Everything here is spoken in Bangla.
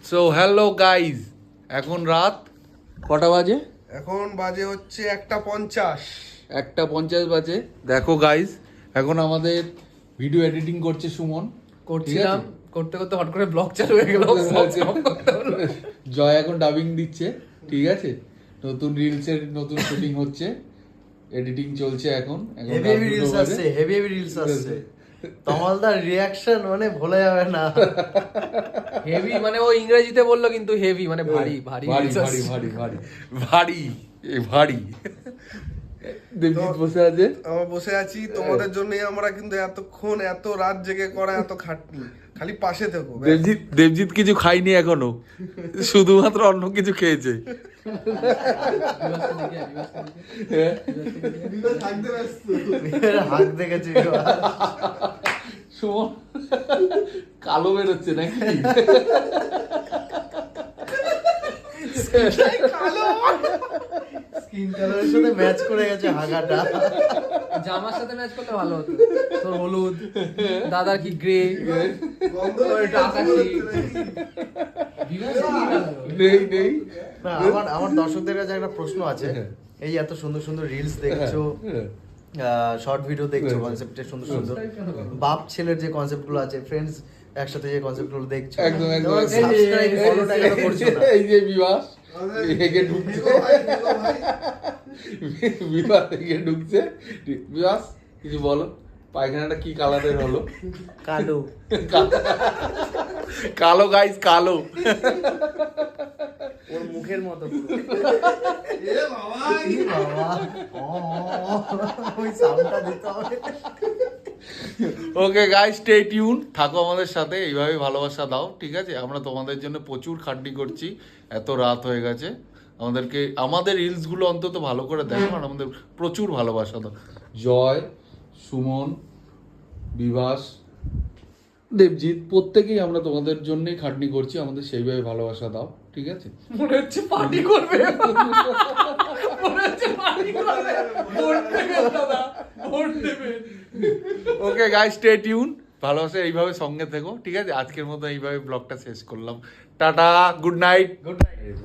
সো হ্যালো গাইজ, এখন রাত কটা বাজে? এখন বাজে হচ্ছে 1:50। 1:50 বাজে। দেখো গাইজ, এখন আমাদের ভিডিও এডিটিং করছে সুমন। করছিলাম, করতে করতে হট করে ব্লগ চালু হয়ে গেল। জয় এখন ডাবিং দিচ্ছে, ঠিক আছে। নতুন রিলসের নতুন শুটিং হচ্ছে, এডিটিং চলছে এখন। হেভি রিলস আসছে, হেভি রিলস আসছে। তমালদার রিঅ্যাকশন মানে ভোলা যাবে না। হেভি মানে ও ইংরেজিতে বললো কিন্তু হেভি মানে ভারী ভারী ভারী reels ভারী আসছে। ভারী ভারী ভারী ভারী। দেবজিৎ বসে আছে। আমরা বসে আছি তোমাদের জন্যই। আমরা কিন্তু এতক্ষণ এত রাত জেগে করা এত খাটনি, খালি পাশে থেকো। দেবজিৎ কিছু খাইনি এখনো, শুধুমাত্র অন্য কিছু খেয়েছে। হাত দেখেছি সুমন কালো বেরোচ্ছে নাকি? স্কিন কালারের সাথে ম্যাচ করে গেছে হাগাটা। জামার সাথে ম্যাচ করলে ভালো হতো। তোর হলুদ, দাদার কি গ্রে, নেই নেই। না, আমার দর্শকদের কাছে একটা প্রশ্ন আছে। এই এত সুন্দর সুন্দর রিলস দেখছো, শর্ট ভিডিও দেখছো, কনসেপ্টের সুন্দর সুন্দর বাপ ছেলের যে কনসেপ্ট গুলো আছে, ফ্রেন্ডস একসাথে যে কনসেপ্ট গুলো দেখছো, একদম একদম। সাবস্ক্রাইব ফলোটা কেন করছো না? এই যে বিবাস এগে ঢুকছে, বিবাস এগে ঢুকছে। বিবাস কিছু বলো, পায়খানাটা কি কালারের হলো? কালো কালো গাইস, কালো। ওর মুখের মতো ওই সাউন্ডটা দিতে হবে। ওকে গাইস, স্টে টিউন, থাকো আমাদের সাথে, এইভাবে ভালোবাসা দাও, ঠিক আছে। আমরা তোমাদের জন্য প্রচুর খাটনি করছি, এত রাত হয়ে গেছে। আমাদের রিলসগুলো অন্তত ভালো করে দেখো আর আমাদের প্রচুর ভালোবাসা দাও। জয়, সুমন, বিভাস, দেবজিৎ, প্রত্যেকেই আমরা তোমাদের জন্যই খাটনি করছি, আমাদের সেইভাবে ভালোবাসা দাও, ঠিক আছে। মনে হচ্ছে পার্টি করবে, মনে হচ্ছে পার্টি করবে, ভোট দেবেন দাদা, ভোট দেবেন। ওকে গাইস, স্টে টিউন, ভালোবাসা এইভাবে সঙ্গে থেকো, ঠিক আছে। আজকের মতো এইভাবে ব্লগটা শেষ করলাম। Tata, good night. Good night.